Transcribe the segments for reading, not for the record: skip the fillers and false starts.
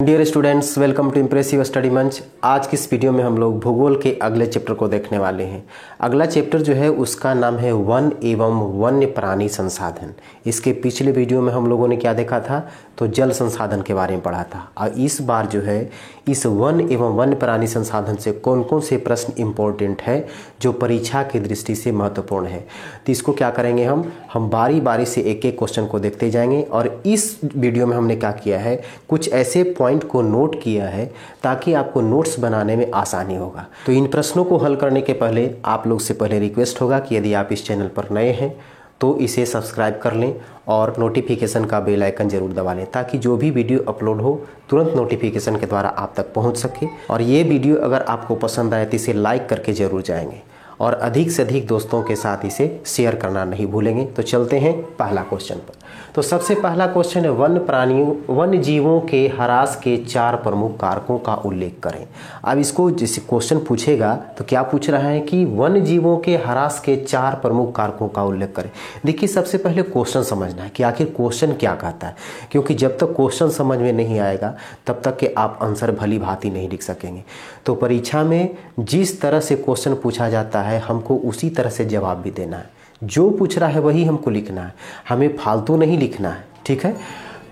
Dear students, welcome to impressive study मंच। आज की इस वीडियो में हम लोग भूगोल के अगले चैप्टर को देखने वाले हैं। अगला चैप्टर जो है उसका नाम है वन एवं वन्य प्राणी संसाधन। इसके पिछले वीडियो में हम लोगों ने क्या देखा था, तो जल संसाधन के बारे में पढ़ा था। और इस बार जो है इस वन एवं वन्य प्राणी संसाधन से कौन कौन से प्रश्न इम्पोर्टेंट है जो परीक्षा की दृष्टि से महत्वपूर्ण है, तो इसको क्या करेंगे हम बारी बारी से एक एक क्वेश्चन को देखते जाएंगे। और इस वीडियो में हमने क्या किया है, कुछ ऐसे पॉइंट को नोट किया है ताकि आपको नोट्स बनाने में आसानी होगा। तो इन प्रश्नों को हल करने के पहले आप लोग से पहले रिक्वेस्ट होगा कि यदि आप इस चैनल पर नए हैं तो इसे सब्सक्राइब कर लें और नोटिफिकेशन का बेल आइकन जरूर दबा लें ताकि जो भी वीडियो अपलोड हो तुरंत नोटिफिकेशन के द्वारा आप तक पहुंच सके। और ये वीडियो अगर आपको पसंद आए तो इसे लाइक करके जरूर जाएंगे और अधिक से अधिक दोस्तों के साथ इसे शेयर करना नहीं भूलेंगे। तो चलते हैं पहला क्वेश्चन पर। तो सबसे पहला क्वेश्चन है वन्य जीवों के ह्रास के 4 प्रमुख कारकों का उल्लेख करें। अब इसको जैसे क्वेश्चन पूछेगा तो क्या पूछ रहा है कि वन्य जीवों के ह्रास के 4 प्रमुख कारकों का उल्लेख करें। देखिए, सबसे पहले क्वेश्चन समझना है कि आखिर क्वेश्चन क्या कहता है, क्योंकि जब तक क्वेश्चन समझ में नहीं आएगा तब तक के आप आंसर भली भांति नहीं लिख सकेंगे। तो परीक्षा में जिस तरह से क्वेश्चन पूछा जाता है हमको उसी तरह से जवाब भी देना है। जो पूछ रहा है वही हमको लिखना है, हमें फालतू नहीं लिखना है, ठीक है।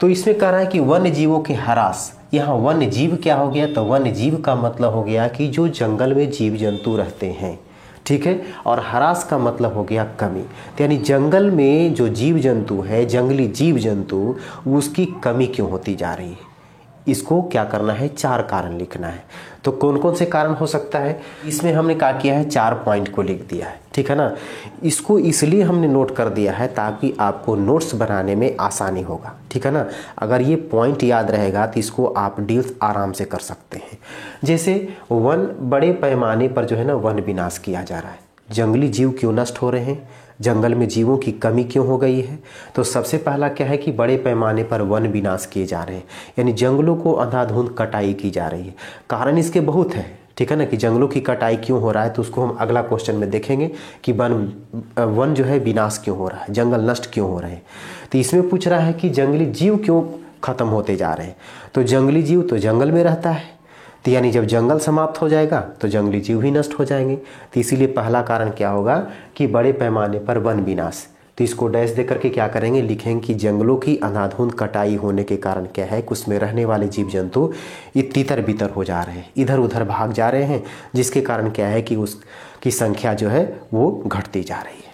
तो इसमें कह रहा है कि वन्य जीवों के ह्रास। यहाँ वन्य जीव क्या हो गया, तो वन्य जीव का मतलब हो गया कि जो जंगल में जीव जंतु रहते हैं, ठीक है। और ह्रास का मतलब हो गया कमी, तो यानी जंगल में जो जीव जंतु है, जंगली जीव जंतु, उसकी कमी क्यों होती जा रही है। इसको क्या करना है, 4 कारण लिखना है। तो कौन कौन से कारण हो सकता है, इसमें हमने क्या किया है, 4 पॉइंट को लिख दिया है, ठीक है ना। इसको इसलिए हमने नोट कर दिया है ताकि आपको नोट्स बनाने में आसानी होगा, ठीक है ना। अगर ये पॉइंट याद रहेगा तो इसको आप डील आराम से कर सकते हैं। जैसे बड़े पैमाने पर जो है ना वन विनाश किया जा रहा है, जंगली जीव क्यों नष्ट हो रहे हैं, जंगल में जीवों की कमी क्यों हो गई है। तो सबसे पहला क्या है कि बड़े पैमाने पर वन विनाश किए जा रहे हैं, यानी जंगलों को अंधाधुंध कटाई की जा रही है। कारण इसके बहुत है, ठीक है ना, कि जंगलों की कटाई क्यों हो रहा है, तो उसको हम अगला क्वेश्चन में देखेंगे कि वन जो है विनाश क्यों हो रहा है, जंगल नष्ट क्यों हो रहे हैं। तो इसमें पूछ रहा है कि जंगली जीव क्यों खत्म होते जा रहे हैं। तो जंगली जीव तो जंगल में रहता है, तो यानी जब जंगल समाप्त हो जाएगा तो जंगली जीव भी नष्ट हो जाएंगे। तो इसीलिए पहला कारण क्या होगा कि बड़े पैमाने पर वन विनाश। तो इसको डैश दे करके क्या करेंगे, लिखेंगे कि जंगलों की अंधाधुंध कटाई होने के कारण क्या है कि उसमें रहने वाले जीव जंतु तितर बितर हो जा रहे हैं, इधर उधर भाग जा रहे हैं, जिसके कारण क्या है कि उसकी संख्या जो है वो घटती जा रही है।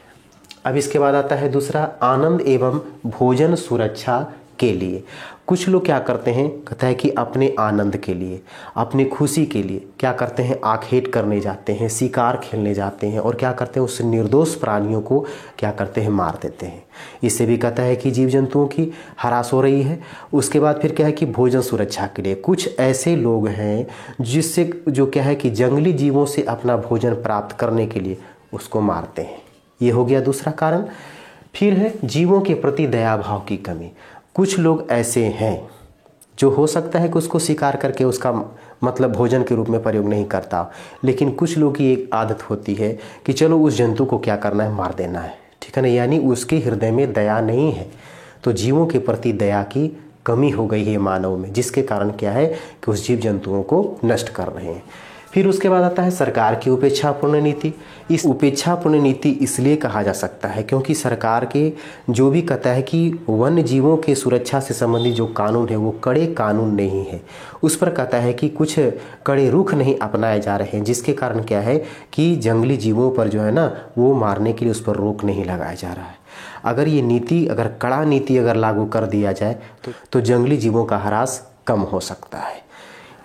अब इसके बाद आता है दूसरा, आनंद एवं भोजन सुरक्षा के लिए। कुछ लोग क्या करते हैं, कहता है कि अपने आनंद के लिए, अपने खुशी के लिए क्या करते हैं, आखेट करने जाते हैं, शिकार खेलने जाते हैं और क्या करते हैं, उस निर्दोष प्राणियों को क्या करते हैं, मार देते हैं। इससे भी कहता है कि जीव जंतुओं की ह्रास हो रही है। उसके बाद फिर क्या है कि भोजन सुरक्षा के लिए कुछ ऐसे लोग हैं जिससे जो क्या है कि जंगली जीवों से अपना भोजन प्राप्त करने के लिए उसको मारते हैं। ये हो गया दूसरा कारण। फिर है जीवों के प्रति दया भाव की कमी। कुछ लोग ऐसे हैं जो हो सकता है कि उसको शिकार करके उसका मतलब भोजन के रूप में प्रयोग नहीं करता, लेकिन कुछ लोगों की एक आदत होती है कि चलो उस जंतु को क्या करना है, मार देना है, ठीक है ना। यानी उसके हृदय में दया नहीं है। तो जीवों के प्रति दया की कमी हो गई है मानव में, जिसके कारण क्या है कि उस जीव जंतुओं को नष्ट कर रहे हैं। फिर उसके बाद आता है सरकार की उपेक्षापूर्ण नीति। इस उपेक्षापूर्ण नीति इसलिए कहा जा सकता है क्योंकि सरकार के जो भी कहता है कि वन्य जीवों के सुरक्षा से संबंधित जो कानून है वो कड़े कानून नहीं है, उस पर कहता है कि कुछ कड़े रुख नहीं अपनाए जा रहे हैं, जिसके कारण क्या है कि जंगली जीवों पर जो है ना वो मारने के लिए उस पर रोक नहीं लगाया जा रहा है। अगर ये नीति, अगर कड़ा नीति अगर लागू कर दिया जाए तो जंगली जीवों का ह्रास कम हो सकता है।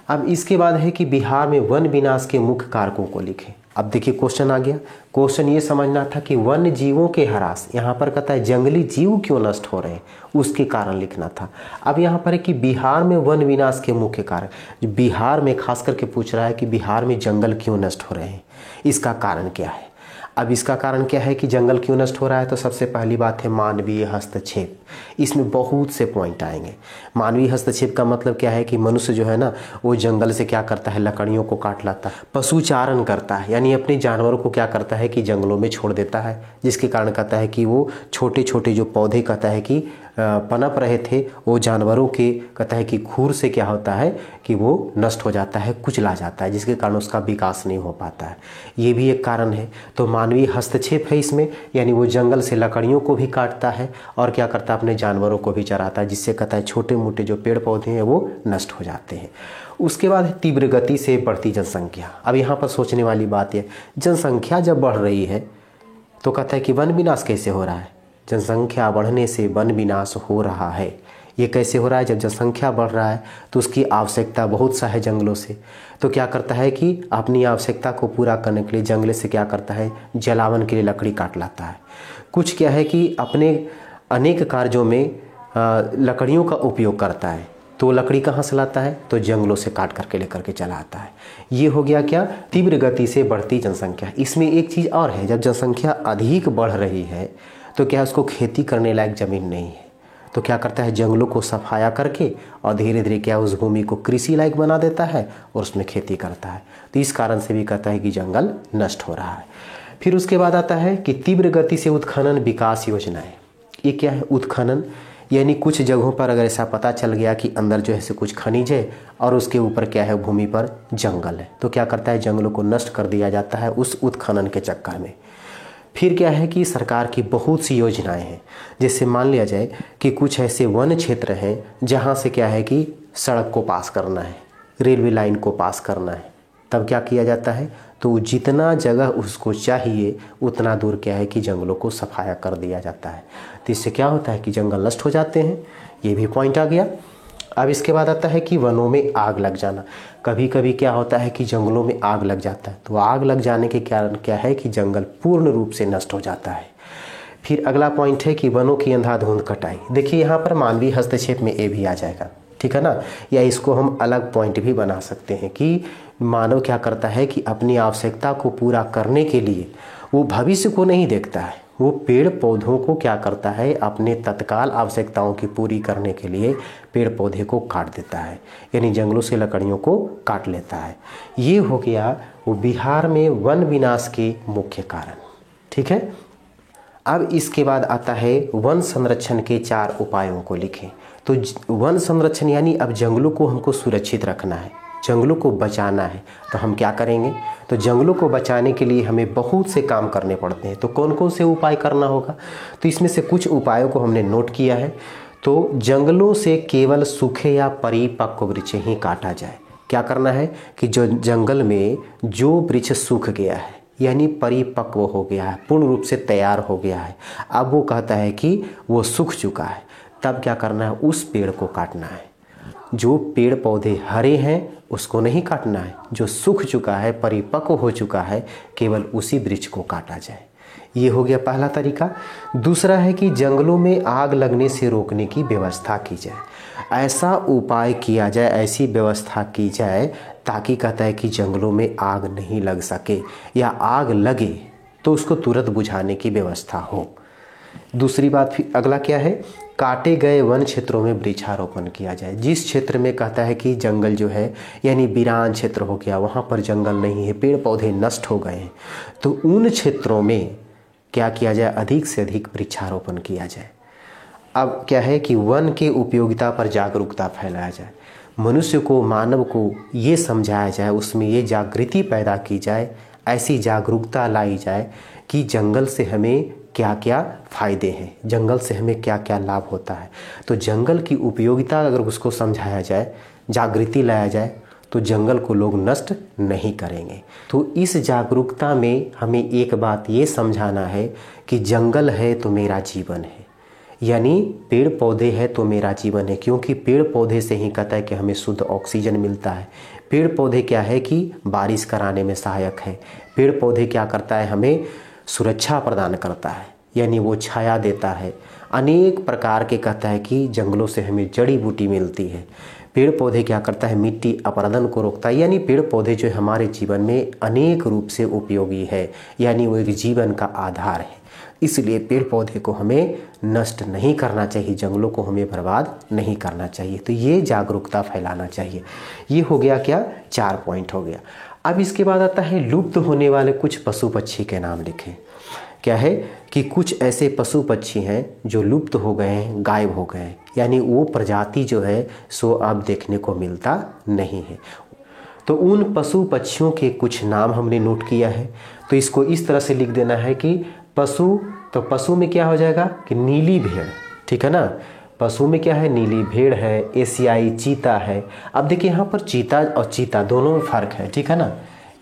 अब इसके बाद है कि बिहार में वन विनाश के मुख्य कारकों को लिखें। अब देखिए क्वेश्चन आ गया। क्वेश्चन ये समझना था कि वन्य जीवों के ह्रास, यहाँ पर कहता है जंगली जीव क्यों नष्ट हो रहे हैं, उसके कारण लिखना था। अब यहाँ पर है कि बिहार में वन विनाश के मुख्य कारण, बिहार में खास करके पूछ रहा है कि बिहार में जंगल क्यों नष्ट हो रहे हैं, इसका कारण क्या है। अब इसका कारण क्या है कि जंगल क्यों नष्ट हो रहा है, तो सबसे पहली बात है मानवीय हस्तक्षेप। इसमें बहुत से पॉइंट आएंगे। मानवीय हस्तक्षेप का मतलब क्या है कि मनुष्य जो है ना वो जंगल से क्या करता है, लकड़ियों को काट लाता है, पशुचारण करता है, यानी अपने जानवरों को क्या करता है कि जंगलों में छोड़ देता है, जिसके कारण कहता है कि वो छोटे छोटे जो पौधे कहता है कि पनप रहे थे वो जानवरों के कहता है कि खुर से क्या होता है कि वो नष्ट हो जाता है, कुचला जाता है, जिसके कारण उसका विकास नहीं हो पाता है। ये भी एक कारण है। तो मानवीय हस्तक्षेप है इसमें, यानी वो जंगल से लकड़ियों को भी काटता है और क्या करता है अपने जानवरों को भी चराता है, जिससे कहता है छोटे मोटे जो पेड़ पौधे हैं वो नष्ट हो जाते हैं। उसके बाद है तीव्र गति से बढ़ती जनसंख्या। अब यहाँ पर सोचने वाली बात है, जनसंख्या जब बढ़ रही है तो कहता है कि वन विनाश कैसे हो रहा है। जनसंख्या बढ़ने से वन विनाश हो रहा है। ये कैसे हो रहा है? जब जनसंख्या बढ़ रहा है तो उसकी आवश्यकता बहुत सा है जंगलों से, तो क्या करता है कि अपनी आवश्यकता को पूरा करने के लिए जंगल से क्या करता है, जलावन के लिए लकड़ी काट लाता है। कुछ क्या है कि अपने अनेक कार्यों में लकड़ियों का उपयोग करता है, तो लकड़ी कहाँ से लाता है? तो जंगलों से काट करके लेकर के चला आता है। ये हो गया क्या? तीव्र गति से बढ़ती जनसंख्या। इसमें एक चीज़ और है, जब जनसंख्या अधिक बढ़ रही है तो क्या उसको खेती करने लायक ज़मीन नहीं है, तो क्या करता है जंगलों को सफाया करके और धीरे धीरे क्या उस भूमि को कृषि लायक बना देता है और उसमें खेती करता है। तो इस कारण से भी कहता है कि जंगल नष्ट हो रहा है। फिर उसके बाद आता है कि तीव्र गति से उत्खनन विकास योजनाएं। ये क्या है? उत्खनन यानी कुछ जगहों पर अगर ऐसा पता चल गया कि अंदर जो है से कुछ खनिज है और उसके ऊपर क्या है, भूमि पर जंगल है, तो क्या करता है जंगलों को नष्ट कर दिया जाता है उस उत्खनन के चक्कर में। फिर क्या है कि सरकार की बहुत सी योजनाएं हैं, जैसे मान लिया जाए कि कुछ ऐसे वन क्षेत्र हैं जहां से क्या है कि सड़क को पास करना है, रेलवे लाइन को पास करना है, तब क्या किया जाता है, तो जितना जगह उसको चाहिए उतना दूर क्या है कि जंगलों को सफाया कर दिया जाता है। तो इससे क्या होता है कि जंगल नष्ट हो जाते हैं। ये भी पॉइंट आ गया। अब इसके बाद आता है कि वनों में आग लग जाना। कभी कभी क्या होता है कि जंगलों में आग लग जाता है, तो आग लग जाने के कारण क्या है कि जंगल पूर्ण रूप से नष्ट हो जाता है। फिर अगला पॉइंट है कि वनों की अंधाधुंध कटाई। देखिए यहाँ पर मानवीय हस्तक्षेप में ये भी आ जाएगा, ठीक है ना, या इसको हम अलग पॉइंट भी बना सकते हैं कि मानव क्या करता है कि अपनी आवश्यकता को पूरा करने के लिए वो भविष्य को नहीं देखता है, वो पेड़ पौधों को क्या करता है, अपने तत्काल आवश्यकताओं की पूरी करने के लिए पेड़ पौधे को काट देता है, यानी जंगलों से लकड़ियों को काट लेता है। ये हो गया वो बिहार में वन विनाश के मुख्य कारण, ठीक है। अब इसके बाद आता है वन संरक्षण के 4 उपायों को लिखें। तो वन संरक्षण यानी अब जंगलों को हमको सुरक्षित रखना है, जंगलों को बचाना है, तो हम क्या करेंगे, तो जंगलों को बचाने के लिए हमें बहुत से काम करने पड़ते हैं। तो कौन कौन से उपाय करना होगा, तो इसमें से कुछ उपायों को हमने नोट किया है। तो जंगलों से केवल सूखे या परिपक्व वृक्ष ही काटा जाए। क्या करना है कि जो जंगल में जो वृक्ष सूख गया है यानी परिपक्व हो गया है, पूर्ण रूप से तैयार हो गया है, अब वो कहता है कि वो सूख चुका है, तब क्या करना है, उस पेड़ को काटना है। जो पेड़ पौधे हरे हैं उसको नहीं काटना है, जो सूख चुका है, परिपक्व हो चुका है, केवल उसी वृक्ष को काटा जाए। ये हो गया पहला तरीका। दूसरा है कि जंगलों में आग लगने से रोकने की व्यवस्था की जाए। ऐसा उपाय किया जाए, ऐसी व्यवस्था की जाए ताकि कहता है कि जंगलों में आग नहीं लग सके, या आग लगे तो उसको तुरंत बुझाने की व्यवस्था हो। दूसरी बात फिर अगला क्या है, काटे गए वन क्षेत्रों में वृक्षारोपण किया जाए। जिस क्षेत्र में कहता है कि जंगल जो है यानी वीरान क्षेत्र हो गया, वहाँ पर जंगल नहीं है, पेड़ पौधे नष्ट हो गए हैं, तो उन क्षेत्रों में क्या किया जाए, अधिक से अधिक वृक्षारोपण किया जाए। अब क्या है कि वन के उपयोगिता पर जागरूकता फैलाया जाए, मनुष्य को, मानव को ये समझाया जाए, उसमें ये जागृति पैदा की जाए, ऐसी जागरूकता लाई जाए कि जंगल से हमें क्या क्या फ़ायदे हैं, जंगल से हमें क्या क्या लाभ होता है। तो जंगल की उपयोगिता अगर उसको समझाया जाए, जागृति लाया जाए, तो जंगल को लोग नष्ट नहीं करेंगे। तो इस जागरूकता में हमें एक बात ये समझाना है कि जंगल है तो मेरा जीवन है, यानी पेड़ पौधे है तो मेरा जीवन है, क्योंकि पेड़ पौधे से ही कहता है कि हमें शुद्ध ऑक्सीजन मिलता है। पेड़ पौधे क्या है कि बारिश कराने में सहायक है। पेड़ पौधे क्या करता है, हमें सुरक्षा प्रदान करता है, यानी वो छाया देता है। अनेक प्रकार के कहता है कि जंगलों से हमें जड़ी बूटी मिलती है। पेड़ पौधे क्या करता है, मिट्टी अपरदन को रोकता है, यानी पेड़ पौधे जो हमारे जीवन में अनेक रूप से उपयोगी है, यानी वो एक जीवन का आधार है। इसलिए पेड़ पौधे को हमें नष्ट नहीं करना चाहिए, जंगलों को हमें बर्बाद नहीं करना चाहिए। तो ये जागरूकता फैलाना चाहिए। ये हो गया क्या, 4 पॉइंट हो गया। अब इसके बाद आता है लुप्त होने वाले कुछ पशु पक्षी के नाम लिखें। क्या है कि कुछ ऐसे पशु पक्षी हैं जो लुप्त हो गए हैं, गायब हो गए हैं, यानी वो प्रजाति जो है सो अब देखने को मिलता नहीं है। तो उन पशु पक्षियों के कुछ नाम हमने नोट किया है। तो इसको इस तरह से लिख देना है कि पशु, तो पशु में क्या हो जाएगा कि नीली भेड़, ठीक है ना। पशु में क्या है, नीली भेड़ है, एशियाई चीता है। अब देखिए यहाँ पर चीता और चीता दोनों में फ़र्क है, ठीक है ना।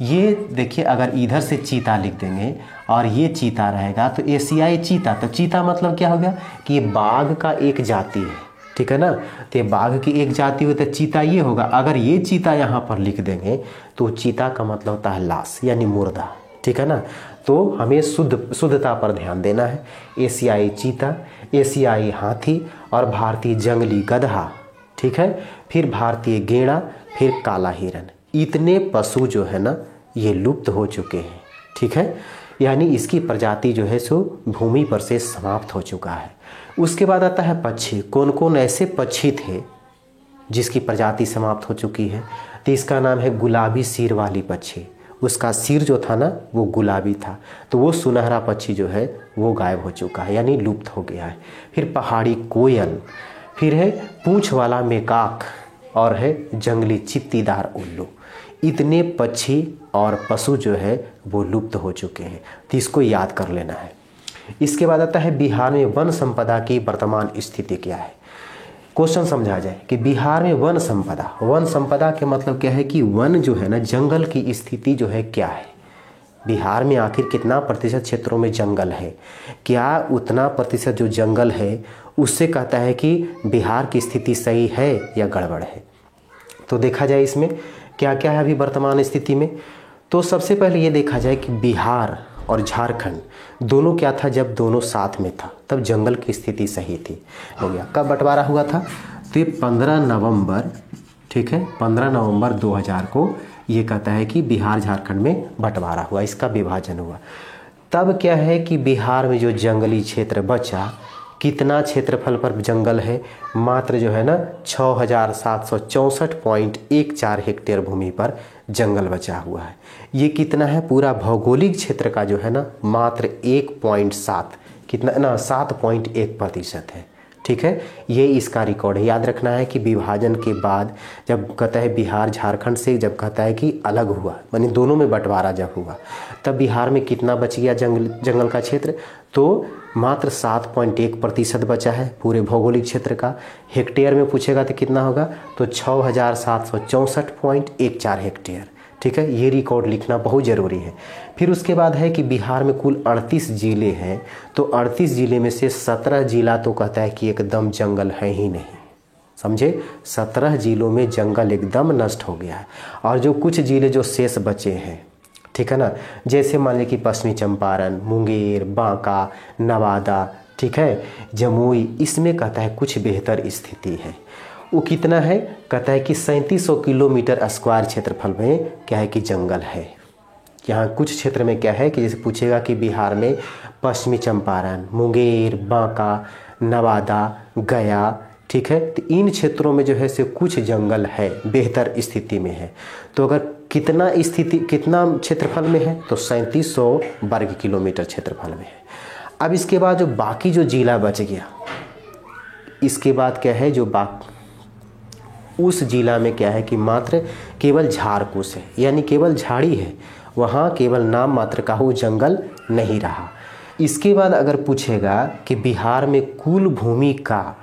ये देखिए अगर इधर से चीता लिख देंगे और ये चीता रहेगा तो एशियाई चीता, तो चीता मतलब क्या हो गया कि ये बाघ का एक जाति है, ठीक है ना। तो ये बाघ की एक जाति हुई तो चीता ये होगा। अगर ये चीता यहाँ पर लिख देंगे तो चीता का मतलब होता है लाश यानी मुर्दा, ठीक है ना। तो हमें शुद्धता पर ध्यान देना है। एशियाई चीता, एशियाई हाथी और भारतीय जंगली गधा, ठीक है। फिर भारतीय गेड़ा, फिर काला हिरन। इतने पशु जो है ना ये लुप्त हो चुके हैं, ठीक है। यानी इसकी प्रजाति जो है सो भूमि पर से समाप्त हो चुका है। उसके बाद आता है पक्षी। कौन कौन ऐसे पक्षी थे जिसकी प्रजाति समाप्त हो चुकी है? तो इसका नाम है गुलाबी सिर वाली पक्षी। उसका सिर जो था ना वो गुलाबी था, तो वो सुनहरा पक्षी जो है वो गायब हो चुका है यानी लुप्त हो गया है। फिर पहाड़ी कोयल, फिर है पूंछ वाला मेकाक और है जंगली चित्तीदार उल्लू। इतने पक्षी और पशु जो है वो लुप्त हो चुके हैं, तो इसको याद कर लेना है। इसके बाद आता है बिहार में वन संपदा की वर्तमान स्थिति क्या है। क्वेश्चन समझा जाए कि बिहार में वन संपदा के मतलब क्या है कि वन जो है ना, जंगल की स्थिति जो है क्या है। बिहार में आखिर कितना प्रतिशत क्षेत्रों में जंगल है, क्या उतना प्रतिशत जो जंगल है उससे कहता है कि बिहार की स्थिति सही है या गड़बड़ है। तो देखा जाए इसमें क्या क्या है अभी वर्तमान स्थिति में। तो सबसे पहले ये देखा जाए कि बिहार और झारखंड दोनों क्या था, जब दोनों साथ में था तब जंगल की स्थिति सही थी। हो गया, कब बंटवारा हुआ था? तो ये 15 नवंबर, ठीक है, 15 नवंबर 2000 को ये कहता है कि बिहार झारखंड में बंटवारा हुआ, इसका विभाजन हुआ। तब क्या है कि बिहार में जो जंगली क्षेत्र बचा, कितना क्षेत्रफल पर जंगल है? मात्र जो है ना 6764.14 हेक्टेयर भूमि पर जंगल बचा हुआ है। ये कितना है? पूरा भौगोलिक क्षेत्र का जो है ना मात्र 1.7, कितना ना 7.1% है, ठीक है। ये इसका रिकॉर्ड है। याद रखना है कि विभाजन के बाद जब कहता है बिहार झारखंड से, जब कहता है कि अलग हुआ माने दोनों में बंटवारा जब हुआ, तब बिहार में कितना बच गया जंगल का क्षेत्र? तो मात्र 7.1% बचा है पूरे भौगोलिक क्षेत्र का। हेक्टेयर में पूछेगा तो कितना होगा? तो 6764.14 हेक्टेयर, ठीक है। ये रिकॉर्ड लिखना बहुत ज़रूरी है। फिर उसके बाद है कि बिहार में कुल 38 ज़िले हैं, तो 38 ज़िले में से 17 ज़िला तो कहता है कि एकदम जंगल है ही नहीं, समझे। 17 ज़िलों में जंगल एकदम नष्ट हो गया है। और जो कुछ ज़िले जो शेष बचे हैं, ठीक है ना, जैसे मान लीजिए कि पश्चिमी चंपारण, मुंगेर, बांका, नवादा, ठीक है, जमुई, इसमें कहता है कुछ बेहतर स्थिति है। वो कितना है? कहता है कि 3700 किलोमीटर स्क्वायर क्षेत्रफल में क्या है कि जंगल है। यहाँ कुछ क्षेत्र में क्या है कि जैसे पूछेगा कि बिहार में पश्चिमी चंपारण, मुंगेर, बांका, नवादा, गया, ठीक है, तो इन क्षेत्रों में जो है से कुछ जंगल है, बेहतर स्थिति में है। तो अगर कितना क्षेत्रफल में है? तो 3700 वर्ग किलोमीटर क्षेत्रफल में है। अब इसके बाद जो बाकी जो जिला बच गया, इसके बाद क्या है, जो उस जिला में क्या है कि मात्र केवल झारकुश है, यानी केवल झाड़ी है, वहाँ केवल नाम मात्र का वो जंगल नहीं रहा। इसके बाद अगर पूछेगा कि बिहार में कुल भूमि का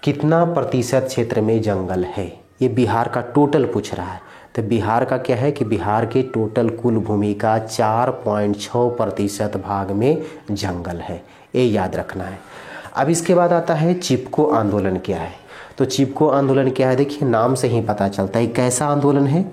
कितना प्रतिशत क्षेत्र में जंगल है, ये बिहार का टोटल पूछ रहा है। तो बिहार का क्या है कि बिहार के टोटल कुल भूमि का 4.6% भाग में जंगल है, ये याद रखना है। अब इसके बाद आता है चिपको आंदोलन क्या है। तो चिपको आंदोलन क्या है? देखिए नाम से ही पता चलता है कैसा आंदोलन है।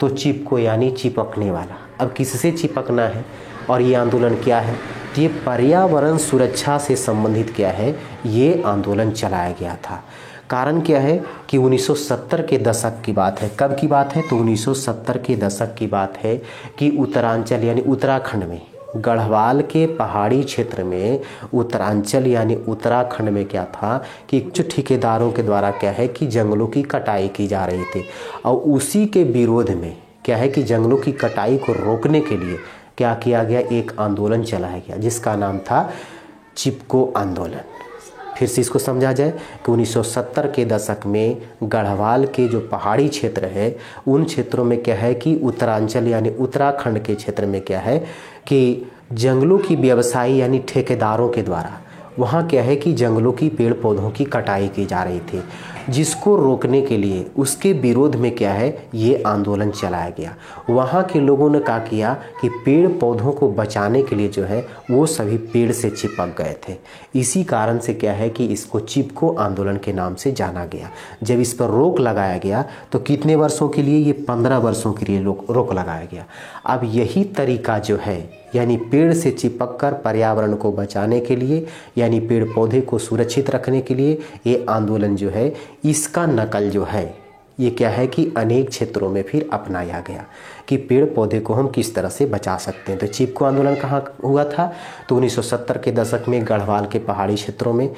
तो चिपको यानी चिपकने वाला। अब किससे चिपकना है और ये आंदोलन क्या है? तो ये पर्यावरण सुरक्षा से संबंधित क्या है, ये आंदोलन चलाया गया था। कारण क्या है कि 1970 के दशक की बात है। कब की बात है? तो 1970 के दशक की बात है कि उत्तरांचल यानी उत्तराखंड में, गढ़वाल के पहाड़ी क्षेत्र में, उत्तरांचल यानी उत्तराखंड में क्या था कि कुछ ठेकेदारों के द्वारा क्या है कि जंगलों की कटाई की जा रही थी। और उसी के विरोध में क्या है कि जंगलों की कटाई को रोकने के लिए क्या किया गया, एक आंदोलन चलाया गया जिसका नाम था चिपको आंदोलन। फिर से इसको समझा जाए कि 1970 के दशक में गढ़वाल के जो पहाड़ी क्षेत्र है उन क्षेत्रों में क्या है कि उत्तरांचल यानी उत्तराखंड के क्षेत्र में क्या है कि जंगलों की व्यवसायी यानी ठेकेदारों के द्वारा वहाँ क्या है कि जंगलों की पेड़ पौधों की कटाई की जा रही थी, जिसको रोकने के लिए उसके विरोध में क्या है ये आंदोलन चलाया गया। वहाँ के लोगों ने क्या किया कि पेड़ पौधों को बचाने के लिए जो है वो सभी पेड़ से चिपक गए थे। इसी कारण से क्या है कि इसको चिपको आंदोलन के नाम से जाना गया। जब इस पर रोक लगाया गया तो कितने वर्षों के लिए, ये 15 वर्षों के लिए रोक लगाया गया। अब यही तरीका जो है यानी पेड़ से चिपककर पर्यावरण को बचाने के लिए यानी पेड़ पौधे को सुरक्षित रखने के लिए ये आंदोलन जो है इसका नकल जो है ये क्या है कि अनेक क्षेत्रों में फिर अपनाया गया कि पेड़ पौधे को हम किस तरह से बचा सकते हैं। तो चिपको आंदोलन कहाँ हुआ था, तो 1970 के दशक में गढ़वाल के पहाड़ी क्षेत्रों में,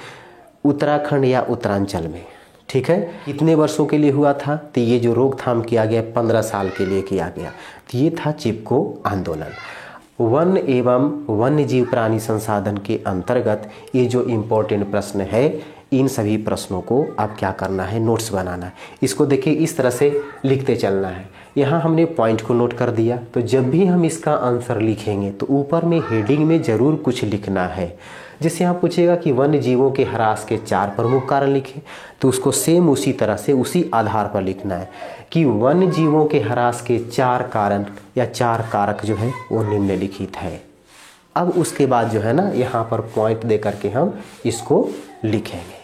उत्तराखंड या उत्तरांचल में। ठीक है, कितने वर्षों के लिए हुआ था, तो ये जो रोकथाम किया गया 15 साल के लिए किया गया। तो ये था चिपको आंदोलन। वन एवं वन्य जीव प्राणी संसाधन के अंतर्गत ये जो इम्पोर्टेंट प्रश्न है इन सभी प्रश्नों को आप क्या करना है, नोट्स बनाना है। इसको देखिए इस तरह से लिखते चलना है। यहाँ हमने पॉइंट को नोट कर दिया, तो जब भी हम इसका आंसर लिखेंगे तो ऊपर में हेडिंग में ज़रूर कुछ लिखना है। जैसे यहाँ पूछेगा कि वन्य जीवों के ह्रास के 4 प्रमुख कारण लिखें, तो उसको सेम उसी तरह से उसी आधार पर लिखना है कि वन्य जीवों के ह्रास के 4 कारण या 4 कारक जो है वो निम्नलिखित है। अब उसके बाद जो है ना यहाँ पर पॉइंट दे करके हम इसको लिखेंगे।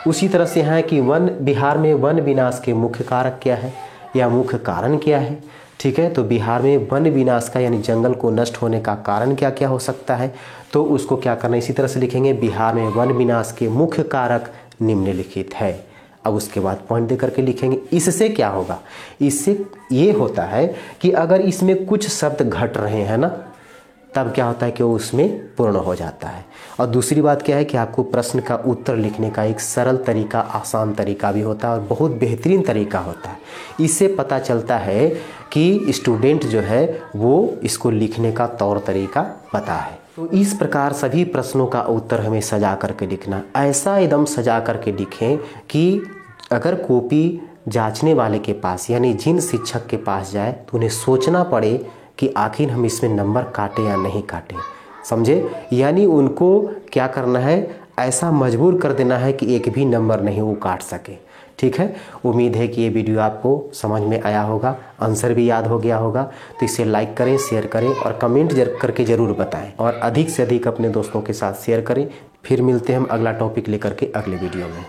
उसी तरह से यहाँ है कि बिहार में वन विनाश के मुख्य कारक क्या है या मुख्य कारण क्या है। ठीक है, तो बिहार में वन विनाश का यानी जंगल को नष्ट होने का कारण क्या क्या हो सकता है, तो उसको क्या करना है, इसी तरह से लिखेंगे बिहार में वन विनाश के मुख्य कारक निम्नलिखित है। अब उसके बाद पॉइंट दे करके लिखेंगे। इससे क्या होगा, इससे ये होता है कि अगर इसमें कुछ शब्द घट रहे हैं ना तब क्या होता है कि वो उसमें पूर्ण हो जाता है। और दूसरी बात क्या है कि आपको प्रश्न का उत्तर लिखने का एक सरल तरीका, आसान तरीका भी होता है और बहुत बेहतरीन तरीका होता है। इससे पता चलता है कि स्टूडेंट जो है वो इसको लिखने का तौर तरीका पता है। तो इस प्रकार सभी प्रश्नों का उत्तर हमें सजा करके लिखना, ऐसा एकदम सजा करके लिखें कि अगर कॉपी जांचने वाले के पास यानी जिन शिक्षक के पास जाए तो उन्हें सोचना पड़े कि आखिर हम इसमें नंबर काटें या नहीं काटें। समझे, यानी उनको क्या करना है, ऐसा मजबूर कर देना है कि एक भी नंबर नहीं वो काट सके। ठीक है, उम्मीद है कि ये वीडियो आपको समझ में आया होगा, आंसर भी याद हो गया होगा। तो इसे लाइक करें, शेयर करें और कमेंट करके ज़रूर बताएं और अधिक से अधिक अपने दोस्तों के साथ शेयर करें। फिर मिलते हैं हम अगला टॉपिक लेकर के अगले वीडियो में।